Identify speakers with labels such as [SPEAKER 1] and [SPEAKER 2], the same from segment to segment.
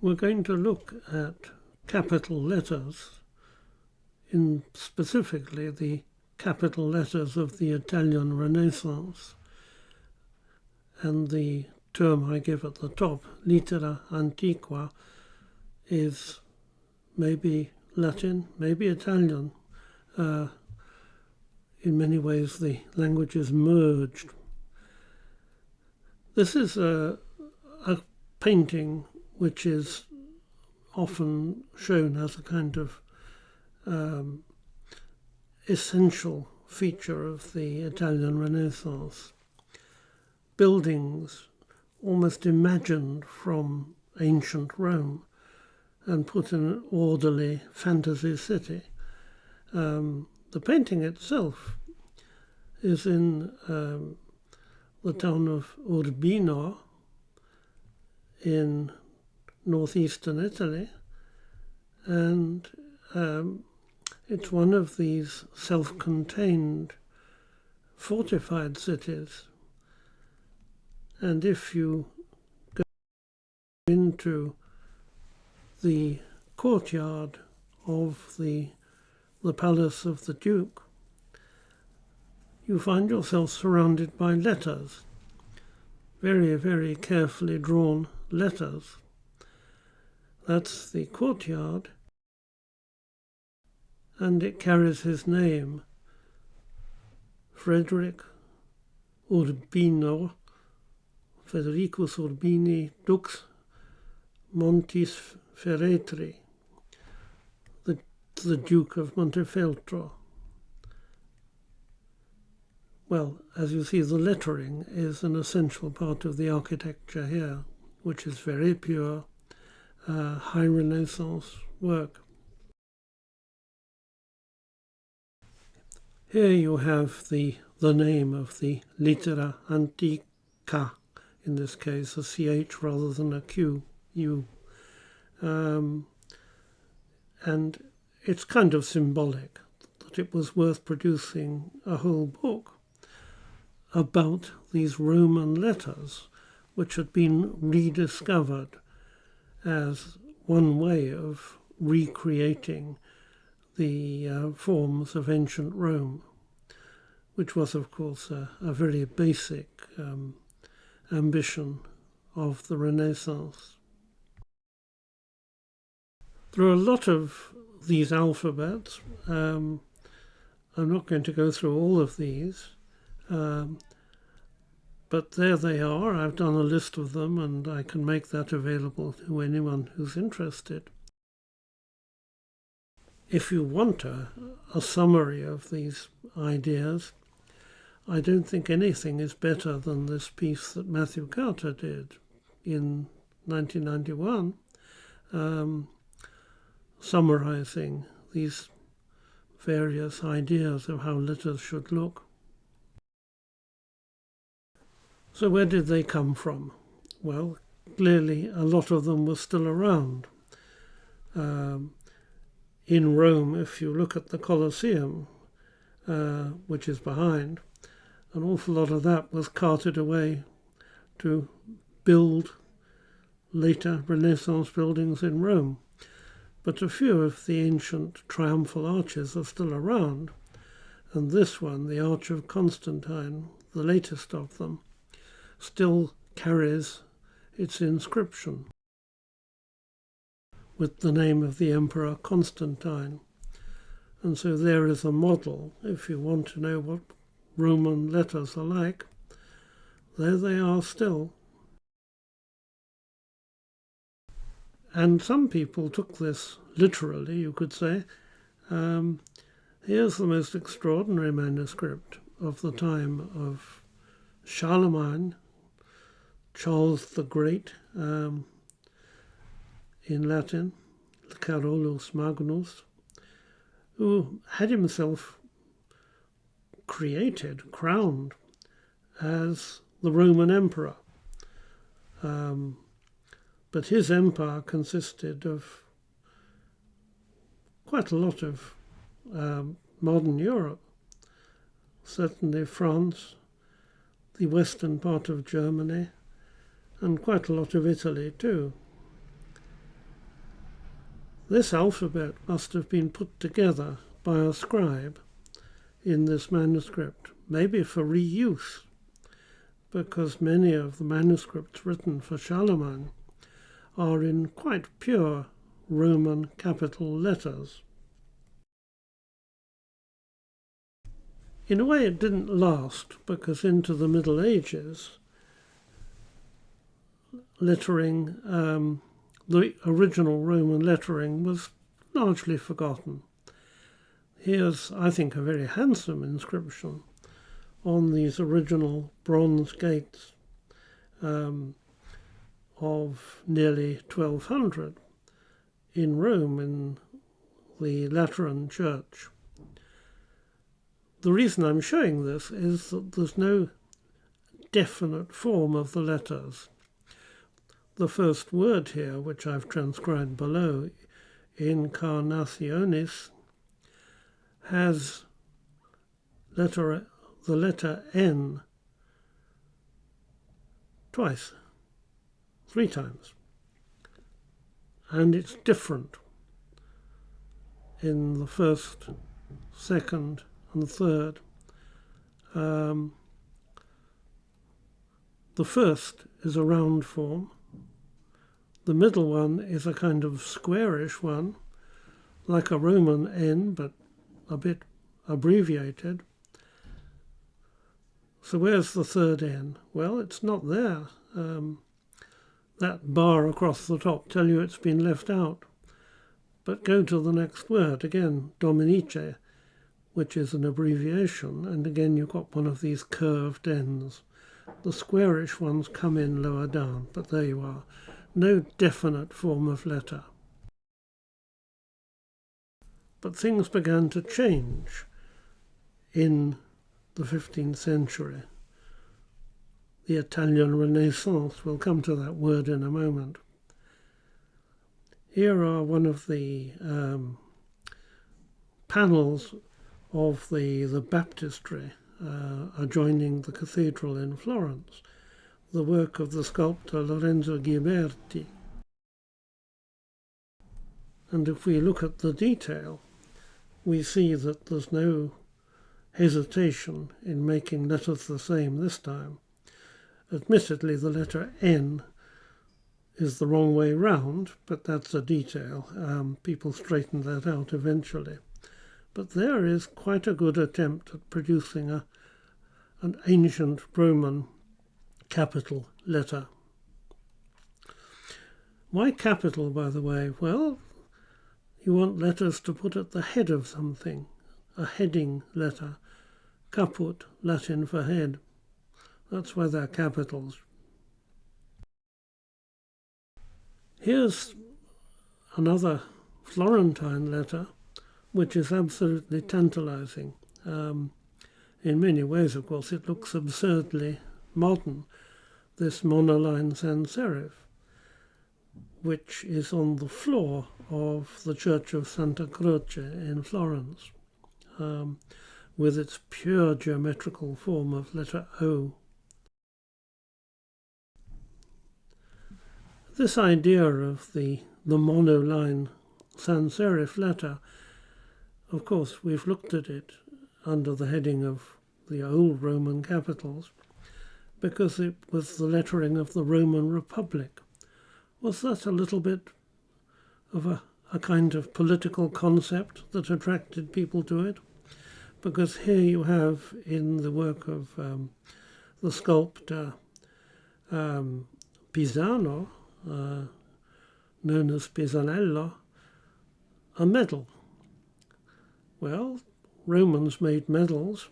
[SPEAKER 1] We're going to look at capital letters, in specifically the capital letters of the Italian Renaissance. And the term I give at the top, littera antiqua, is maybe Latin, maybe Italian. In many ways the languages merged. This is a painting which is often shown as a kind of essential feature of the Italian Renaissance. Buildings almost imagined from ancient Rome and put in an orderly fantasy city. The painting itself is in the town of Urbino in northeastern Italy, and it's one of these self-contained fortified cities. And if you go into the courtyard of the palace of the Duke, you find yourself surrounded by letters, very, very carefully drawn letters. That's the courtyard, and it carries his name, Frederick Urbino, Federicus Urbini Dux Montis Feretri, the Duke of Montefeltro. Well, as you see, the lettering is an essential part of the architecture here, which is very pure, high Renaissance work. Here you have the name of the littera antica, in this case a CH rather than a Q, U. And it's kind of symbolic that it was worth producing a whole book about these Roman letters, which had been rediscovered as one way of recreating the forms of ancient Rome, which was, of course, a very basic ambition of the Renaissance. There are a lot of these alphabets. I'm not going to go through all of these, but there they are. I've done a list of them, and I can make that available to anyone who's interested. If you want a summary of these ideas, I don't think anything is better than this piece that Matthew Carter did in 1991, summarizing these various ideas of how letters should look. So where did they come from? Well, clearly a lot of them were still around. In Rome, if you look at the Colosseum, which is behind, an awful lot of that was carted away to build later Renaissance buildings in Rome. But a few of the ancient triumphal arches are still around, and this one, the Arch of Constantine, the latest of them, still carries its inscription with the name of the Emperor Constantine. And so there is a model, if you want to know what Roman letters are like. There they are still. And some people took this literally, you could say. Here's the most extraordinary manuscript of the time of Charlemagne, Charles the Great, in Latin, Carolus Magnus, who had himself crowned as the Roman emperor. But his empire consisted of quite a lot of modern Europe, certainly France, the western part of Germany, and quite a lot of Italy too. This alphabet must have been put together by a scribe in this manuscript, maybe for reuse, because many of the manuscripts written for Charlemagne are in quite pure Roman capital letters. In a way, it didn't last, because into the Middle Ages, lettering, the original Roman lettering was largely forgotten. Here's, I think, a very handsome inscription on these original bronze gates of nearly 1200 in Rome, in the Lateran Church. The reason I'm showing this is that there's no definite form of the letters. The first word here, which I've transcribed below, Incarnationis, has the letter N twice, 3 times. And it's different in the first, second, and third. The first is a round form. The middle one is a kind of squarish one, like a Roman N, but a bit abbreviated. So where's the third N? Well, it's not there. That bar across the top tells you it's been left out. But go to the next word, again, Dominice, which is an abbreviation, and again you've got one of these curved ends. The squarish ones come in lower down, but there you are. No definite form of letter. But things began to change in the 15th century. The Italian Renaissance, we'll come to that word in a moment. Here are one of the panels of the baptistry adjoining the cathedral in Florence, the work of the sculptor Lorenzo Ghiberti. And if we look at the detail, we see that there's no hesitation in making letters the same this time. Admittedly, the letter N is the wrong way round, but that's a detail. People straighten that out eventually. But there is quite a good attempt at producing an ancient Roman capital letter. Why capital, by the way? Well, you want letters to put at the head of something, a heading letter. Caput, Latin for head. That's why they're capitals. Here's another Florentine letter, which is absolutely tantalizing. In many ways, of course, it looks absurdly modern, this monoline sans serif, which is on the floor of the Church of Santa Croce in Florence, with its pure geometrical form of letter O. This idea of the monoline sans serif letter, of course, we've looked at it under the heading of the old Roman capitals, because it was the lettering of the Roman Republic. Was that a little bit of a kind of political concept that attracted people to it? Because here you have, in the work of the sculptor Pisano, known as Pisanello, a medal. Well, Romans made medals,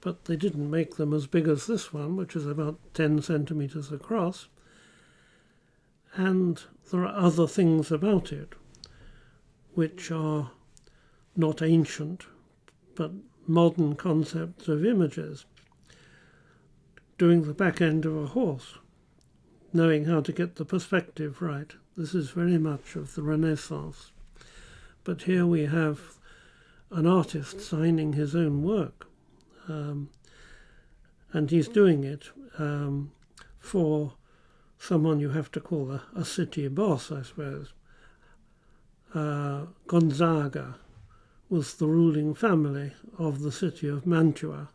[SPEAKER 1] but they didn't make them as big as this one, which is about 10 centimeters across. And there are other things about it which are not ancient, but modern concepts of images. Doing the back end of a horse, knowing how to get the perspective right. This is very much of the Renaissance. But here we have an artist signing his own work, and he's doing it for someone you have to call a city boss, I suppose. Gonzaga was the ruling family of the city of Mantova.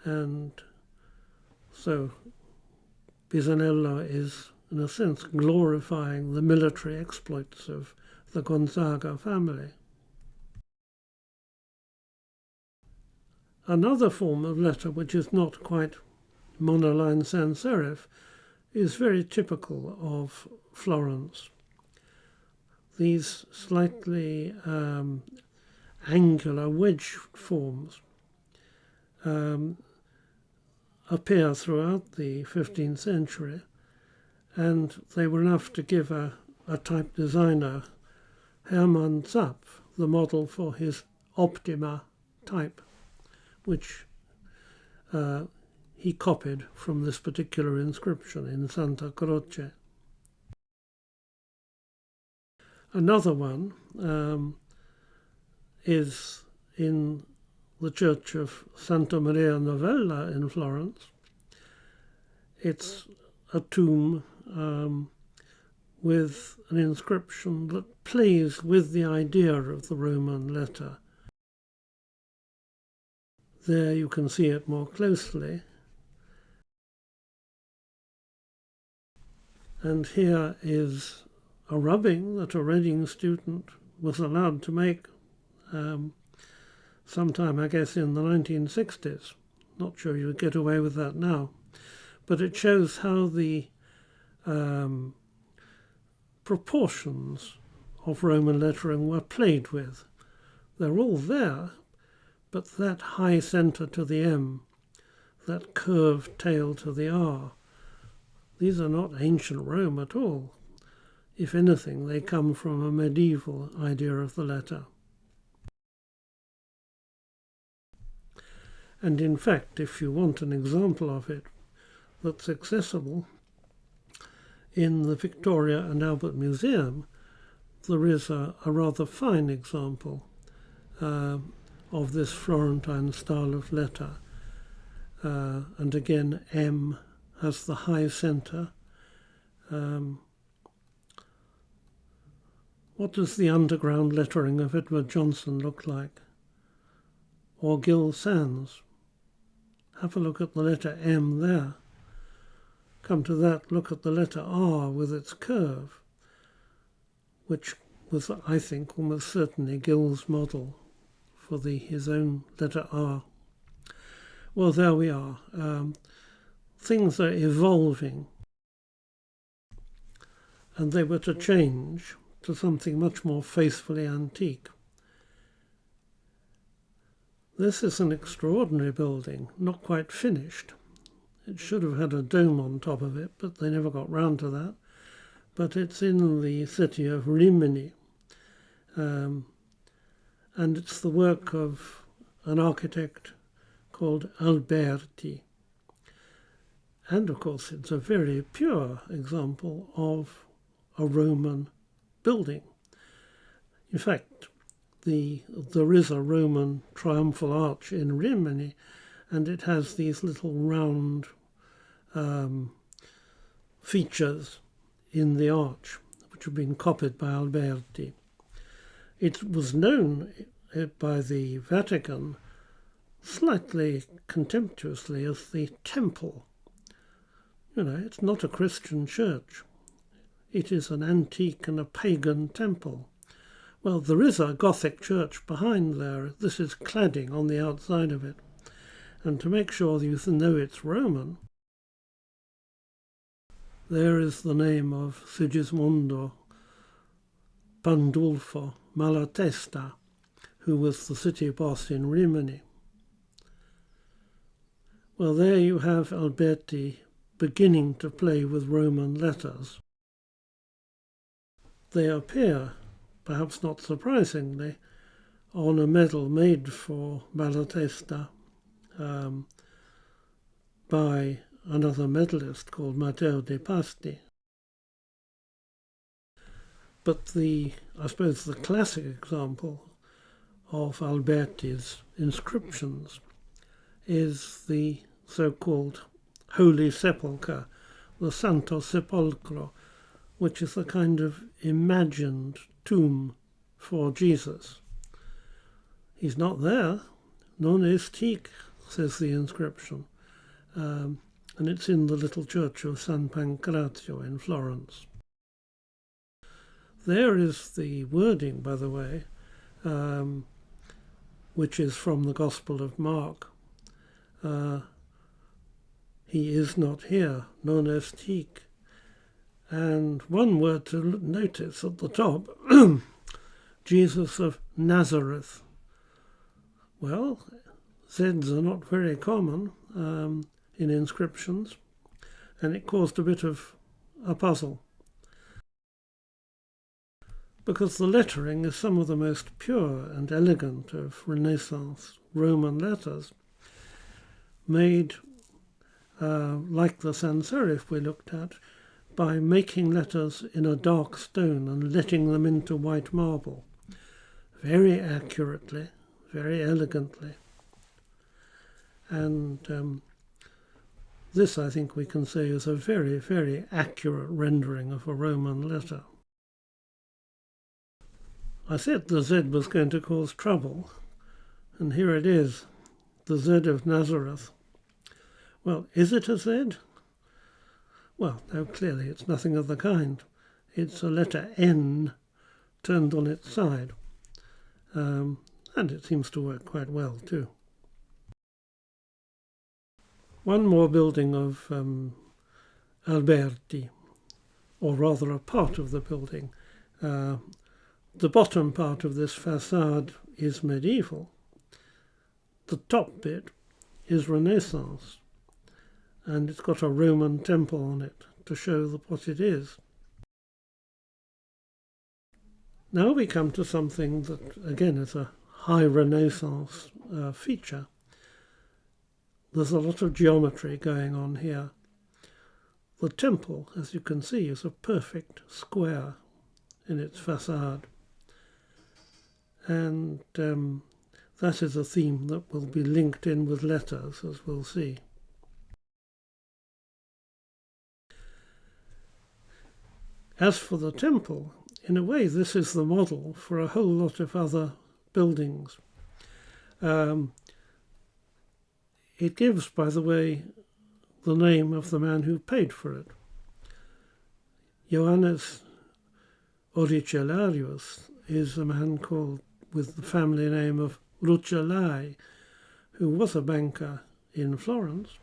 [SPEAKER 1] And so Pisanello is, in a sense, glorifying the military exploits of the Gonzaga family. Another form of letter, which is not quite monoline sans serif, is very typical of Florence. These slightly angular wedge forms appear throughout the 15th century, and they were enough to give a type designer, Hermann Zapf, the model for his Optima type, which he copied from this particular inscription in Santa Croce. Another one is in the church of Santa Maria Novella in Florence. It's a tomb with an inscription that plays with the idea of the Roman letter. There you can see it more closely. And here is a rubbing that a Reading student was allowed to make sometime, I guess, in the 1960s. Not sure you would get away with that now. But it shows how the proportions of Roman lettering were played with. They're all there, but that high centre to the M, that curved tail to the R, these are not ancient Rome at all. If anything, they come from a medieval idea of the letter. And in fact, if you want an example of it that's accessible, in the Victoria and Albert Museum, there is a rather fine example of this Florentine style of letter. And again, M has the high centre. What does the underground lettering of Edward Johnson look like? Or Gill Sands? Have a look at the letter M there. Come to that, look at the letter R with its curve, which was, I think, almost certainly Gill's model for his own letter R. Well, there we are. Things are evolving, and they were to change to something much more faithfully antique. This is an extraordinary building, not quite finished. It should have had a dome on top of it, but they never got round to that. But it's in the city of Rimini, and it's the work of an architect called Alberti. And of course, it's a very pure example of a Roman building. In fact, there is a Roman triumphal arch in Rimini, and it has these little round features in the arch, which have been copied by Alberti. It was known by the Vatican slightly contemptuously as the temple. You know, it's not a Christian church. It is an antique and a pagan temple. Well, there is a Gothic church behind there. This is cladding on the outside of it. And to make sure that you know it's Roman, there is the name of Sigismondo Pandulfo Malatesta, who was the city boss in Rimini. Well, there you have Alberti beginning to play with Roman letters. They appear, perhaps not surprisingly, on a medal made for Malatesta by another medalist called Matteo de Pasti. But I suppose the classic example of Alberti's inscriptions is the so-called Holy Sepulchre, the Santo Sepolcro, which is a kind of imagined tomb for Jesus. He's not there. Non est hic, says the inscription. And it's in the little church of San Pancrazio in Florence. There is the wording, by the way, which is from the Gospel of Mark. He is not here, non est hic. And one word to notice at the top, Jesus of Nazareth. Well, Zs are not very common in inscriptions, and it caused a bit of a puzzle, because the lettering is some of the most pure and elegant of Renaissance Roman letters, made like the sans serif we looked at, by making letters in a dark stone and letting them into white marble, very accurately, very elegantly. And this, I think we can say, is a very, very accurate rendering of a Roman letter. I said the Z was going to cause trouble, and here it is, the Z of Nazareth. Well, is it a Z? Well, no, clearly it's nothing of the kind. It's a letter N turned on its side, and it seems to work quite well too. One more building of Alberti, or rather a part of the building. The bottom part of this facade is medieval. The top bit is Renaissance, and it's got a Roman temple on it to show what it is. Now we come to something that, again, is a high Renaissance feature. There's a lot of geometry going on here. The temple, as you can see, is a perfect square in its facade. And that is a theme that will be linked in with letters, as we'll see. As for the temple, in a way this is the model for a whole lot of other buildings. It gives, by the way, the name of the man who paid for it. Johannes Oricellarius is a man called with the family name of Rucellai, who was a banker in Florence.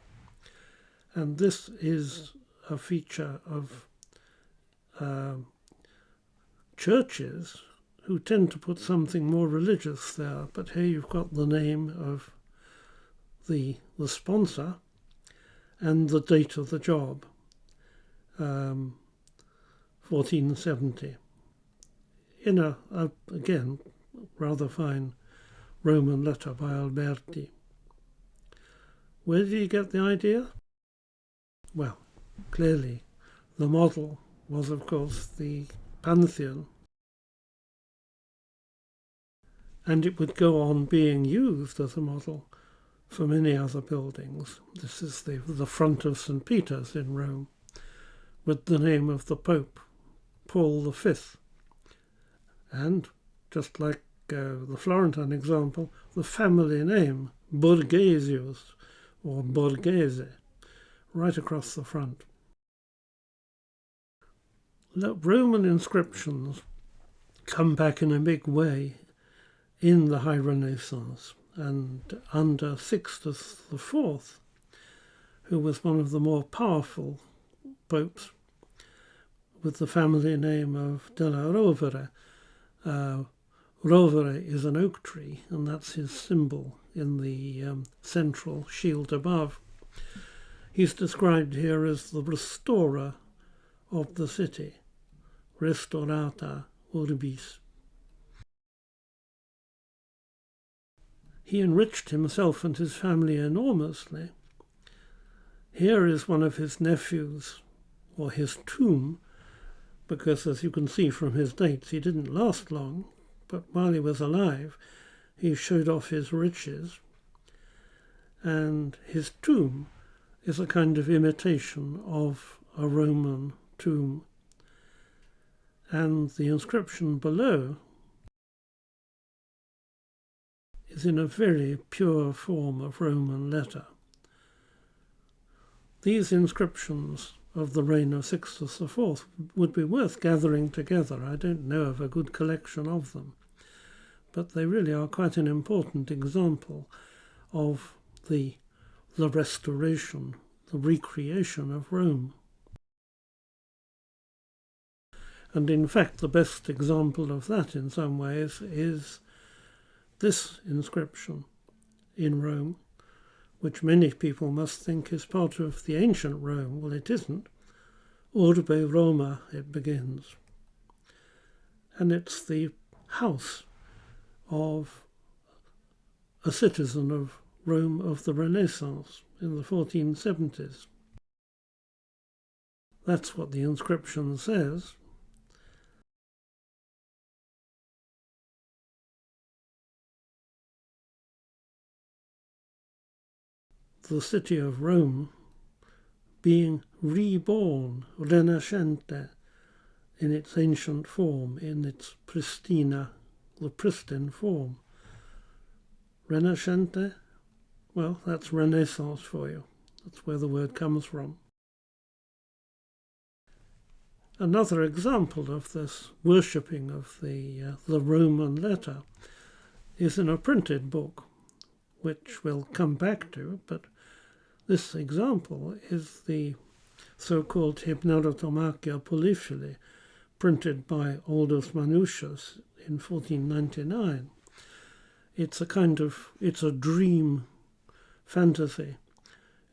[SPEAKER 1] And this is a feature of churches who tend to put something more religious there. But here you've got the name of the sponsor and the date of the job, 1470, in a again, rather fine Roman letter by Alberti. Where did he get the idea? Well, clearly the model was, of course, the Pantheon, and it would go on being used as a model for many other buildings. This is the front of St. Peter's in Rome, with the name of the Pope, Paul V. And, just like the Florentine example, the family name, Borghesius, or Borghese, right across the front. Roman inscriptions come back in a big way in the High Renaissance, and under Sixtus IV, who was one of the more powerful popes, with the family name of della Rovere. Rovere is an oak tree, and that's his symbol in the central shield above. He's described here as the restorer of the city, Restaurata Urbis. He enriched himself and his family enormously. Here is one of his nephews, or his tomb, because as you can see from his dates, he didn't last long, but while he was alive, he showed off his riches. And his tomb is a kind of imitation of a Roman tomb. and the inscription below is in a very pure form of Roman letter. These inscriptions of the reign of Sixtus IV would be worth gathering together. I don't know of a good collection of them, but they really are quite an important example of the restoration, the recreation of Rome. And in fact, the best example of that in some ways is this inscription in Rome, which many people must think is part of the ancient Rome. Well, it isn't. Urbe Roma, it begins. And it's the house of a citizen of Rome of the Renaissance in the 1470s. That's what the inscription says. The city of Rome being reborn, Renascente, in its ancient form, in its pristina, the pristine form. Renascente, well, that's Renaissance for you. That's where the word comes from. Another example of this worshipping of the Roman letter is in a printed book, which we'll come back to, but this example is the so-called Hypnerotomachia Polyphili, printed by Aldus Manutius in 1499. It's a dream fantasy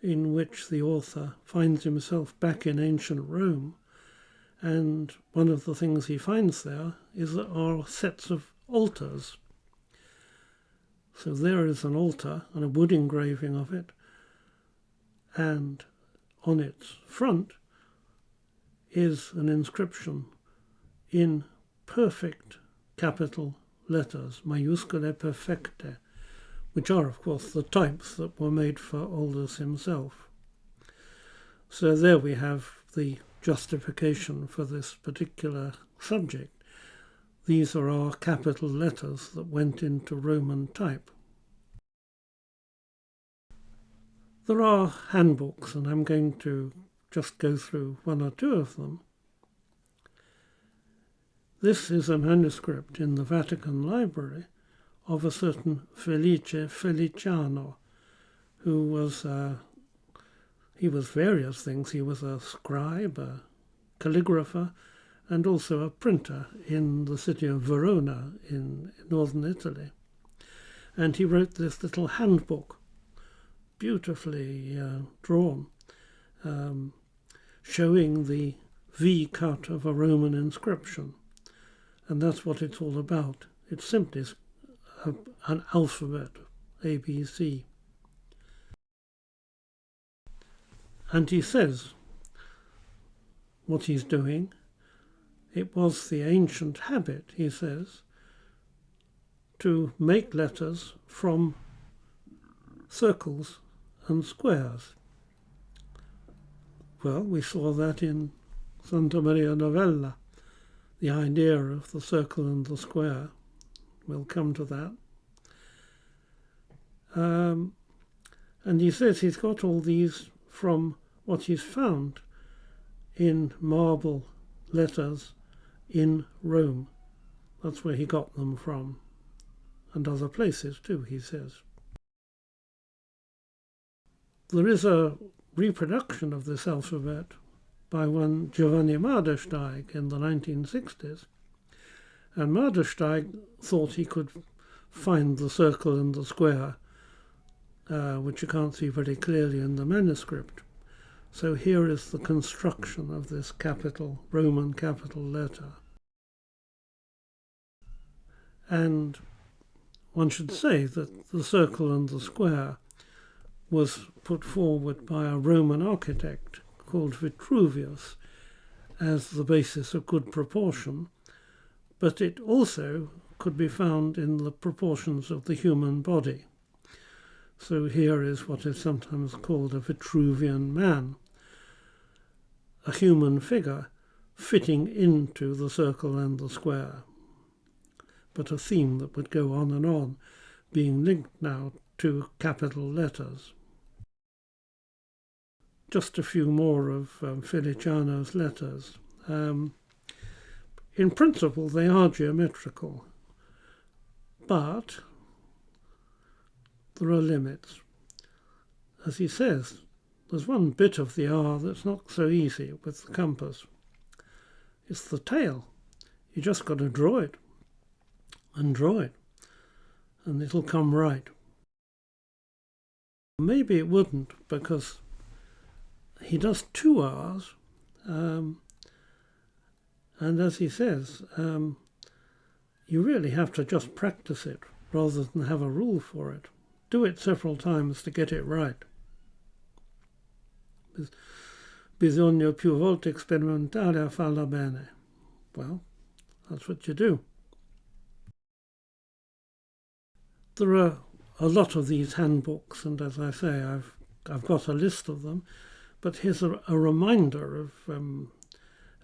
[SPEAKER 1] in which the author finds himself back in ancient Rome, and one of the things he finds there are sets of altars. So there is an altar and a wood engraving of it, and on its front is an inscription in perfect capital letters, maiuscule perfecte, which are, of course, the types that were made for Aldus himself. So there we have the justification for this particular subject. These are our capital letters that went into Roman type. There are handbooks, and I'm going to just go through one or two of them. This is a manuscript in the Vatican Library of a certain Felice Feliciano, who was he was various things. He was a scribe, a calligrapher, and also a printer in the city of Verona in northern Italy. And he wrote this little handbook, beautifully drawn, showing the V cut of a Roman inscription. And that's what it's all about. It's simply an alphabet, ABC. And he says what he's doing. It was the ancient habit, he says, to make letters from circles and squares. Well, we saw that in Santa Maria Novella, the idea of the circle and the square. We'll come to that. And he says he's got all these from what he's found in marble letters in Rome. That's where he got them from. And other places too, he says. There is a reproduction of this alphabet by one Giovanni Mardersteig in the 1960s. And Mardersteig thought he could find the circle and the square, which you can't see very clearly in the manuscript. So here is the construction of this capital, Roman capital letter. And one should say that the circle and the square was put forward by a Roman architect called Vitruvius as the basis of good proportion, but it also could be found in the proportions of the human body. So here is what is sometimes called a Vitruvian man, a human figure fitting into the circle and the square, but a theme that would go on, being linked now to capital letters. Just a few more of Feliciano's letters. In principle, they are geometrical, but there are limits. As he says, there's one bit of the R that's not so easy with the compass. It's the tail. You just got to draw it, and it'll come right. Maybe it wouldn't, because he does 2 R's, and as he says, you really have to just practice it rather than have a rule for it. Do it several times to get it right. Bisogna più volte sperimentare a farla bene. Well, that's what you do. There are a lot of these handbooks, and as I say, I've got a list of them. But here's a reminder of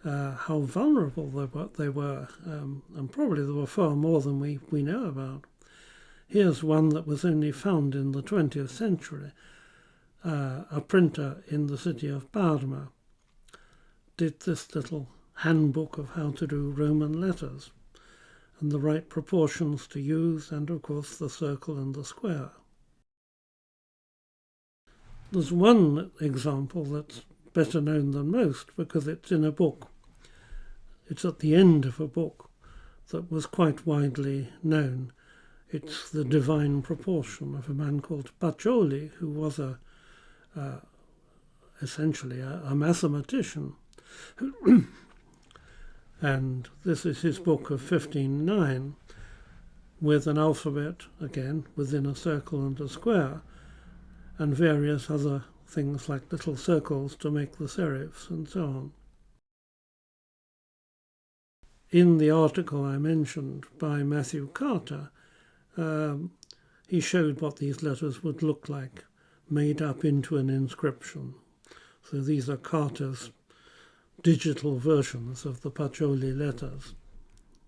[SPEAKER 1] how vulnerable they were, and probably there were far more than we know about. Here's one that was only found in the 20th century. A printer in the city of Parma did this little handbook of how to do Roman letters, and the right proportions to use, and of course the circle and the square. There's one example that's better known than most because it's in a book. It's at the end of a book that was quite widely known. It's the Divine Proportion of a man called Pacioli, who was essentially a mathematician. And this is his book of 15:9, with an alphabet, again, within a circle and a square, and various other things like little circles to make the serifs and so on. In the article I mentioned by Matthew Carter, he showed what these letters would look like, made up into an inscription. So these are Carter's digital versions of the Pacioli letters,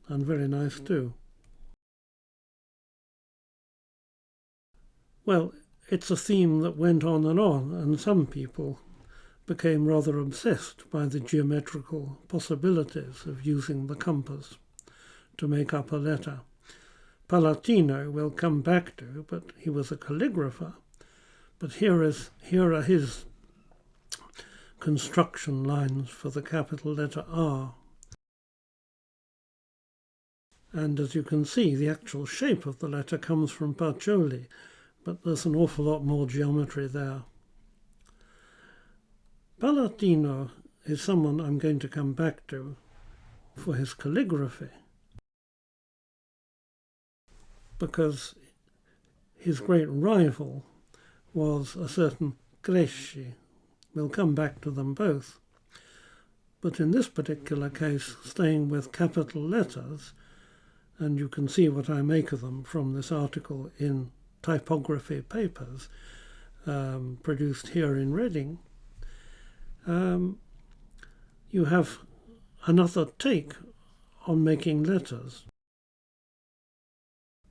[SPEAKER 1] and very nice too. Well, it's a theme that went on, and some people became rather obsessed by the geometrical possibilities of using the compass to make up a letter. Palatino we'll come back to, but he was a calligrapher. But here are his construction lines for the capital letter R. And as you can see, the actual shape of the letter comes from Pacioli, but there's an awful lot more geometry there. Palatino is someone I'm going to come back to for his calligraphy, because his great rival was a certain Cresci. We'll come back to them both. But in this particular case, staying with capital letters, and you can see what I make of them from this article in Typography Papers, produced here in Reading, you have another take on making letters.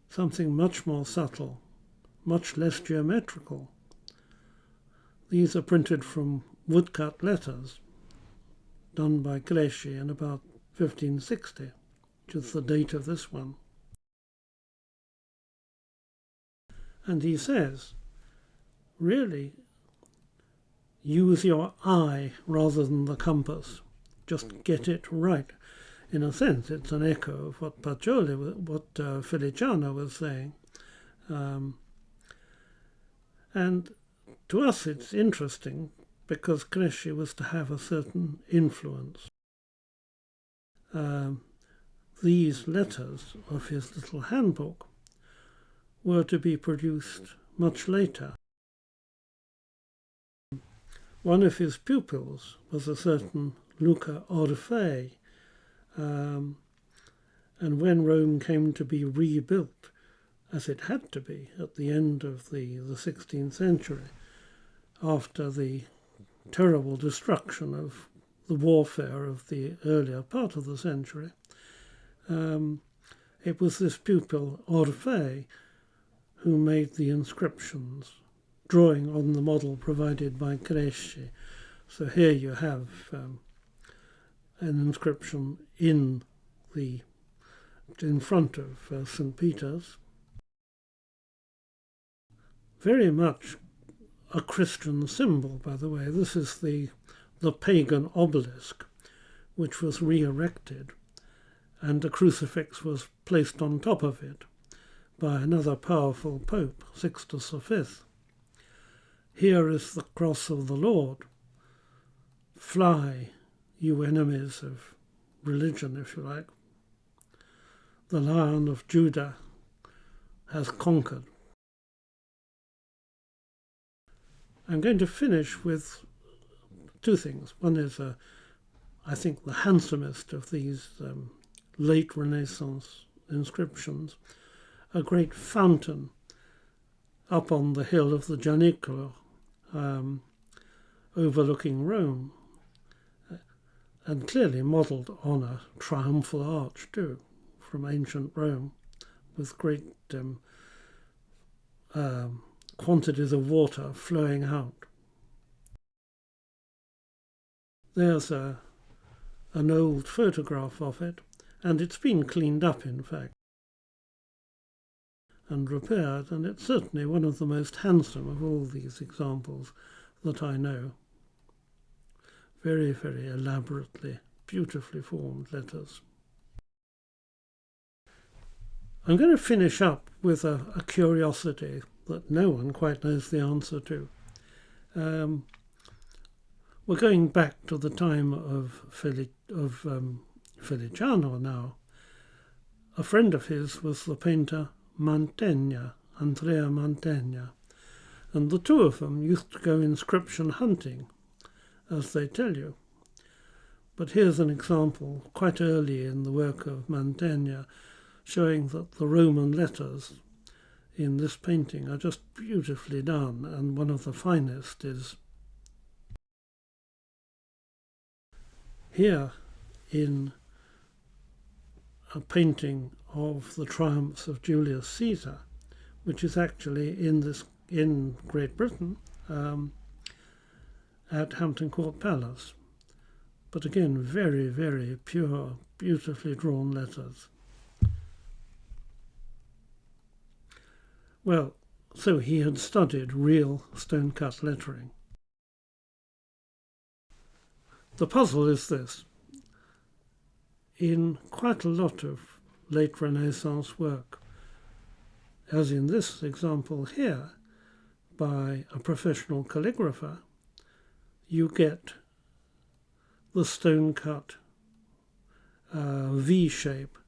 [SPEAKER 1] Something much more subtle, much less geometrical. These are printed from woodcut letters, done by Cresci in about 1560, which is the date of this one. And he says, really, use your eye rather than the compass. Just get it right. In a sense, it's an echo of what Feliciano was saying. And to us it's interesting because Cresci was to have a certain influence. These letters of his little handbook were to be produced much later. One of his pupils was a certain Luca Orfei, and when Rome came to be rebuilt, as it had to be at the end of the 16th century, after the terrible destruction of the warfare of the earlier part of the century. It was this pupil, Orfei, who made the inscriptions, drawing on the model provided by Cresci. So here you have an inscription in front of St. Peter's. Very much a Christian symbol, by the way. This is the pagan obelisk, which was re-erected, and a crucifix was placed on top of it by another powerful pope, Sixtus V. Here is the cross of the Lord. Fly, you enemies of religion, if you like. The Lion of Judah has conquered. I'm going to finish with two things. One is, I think, the handsomest of these late Renaissance inscriptions, a great fountain up on the hill of the Gianicolo, overlooking Rome, and clearly modelled on a triumphal arch too, from ancient Rome, with great quantities of water flowing out. There's an old photograph of it, and it's been cleaned up, in fact, and repaired, and it's certainly one of the most handsome of all these examples that I know. Very, very elaborately, beautifully formed letters. I'm going to finish up with a curiosity that no one quite knows the answer to. We're going back to the time of Feliciano now. A friend of his was the painter Mantegna, Andrea Mantegna, and the two of them used to go inscription hunting, as they tell you. But here's an example quite early in the work of Mantegna, showing that the Roman letters in this painting are just beautifully done, and one of the finest is here in a painting of the triumphs of Julius Caesar, which is actually in Great Britain at Hampton Court Palace. But again, very, very pure, beautifully drawn letters. Well, so he had studied real stone-cut lettering. The puzzle is this. In quite a lot of late Renaissance work, as in this example here, by a professional calligrapher, you get the stone-cut V shape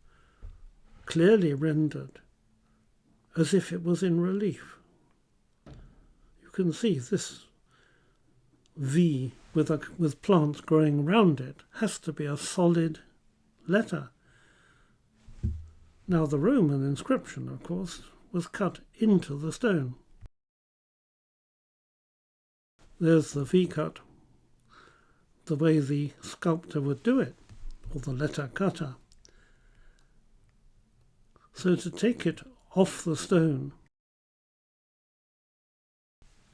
[SPEAKER 1] clearly rendered as if it was in relief. You can see this V with plants growing around it has to be a solid letter. Now the Roman inscription, of course, was cut into the stone. There's the V-cut, the way the sculptor would do it, or the letter cutter. So to take it off the stone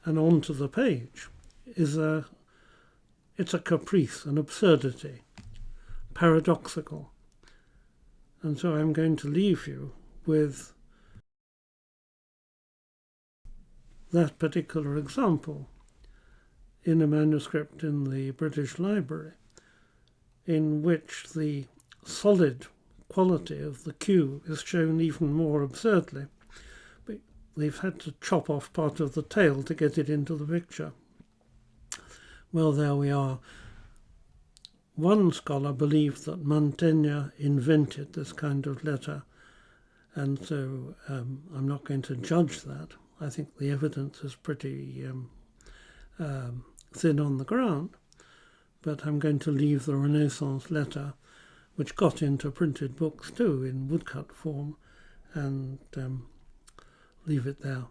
[SPEAKER 1] and onto the page is it's a caprice, an absurdity, paradoxical. And so I'm going to leave you with that particular example in a manuscript in the British Library, in which the solid quality of the Q is shown even more absurdly. But they've had to chop off part of the tail to get it into the picture. Well, there we are. One scholar believed that Mantegna invented this kind of letter, and so I'm not going to judge that. I think the evidence is pretty thin on the ground, but I'm going to leave the Renaissance letter, which got into printed books too in woodcut form, and leave it there.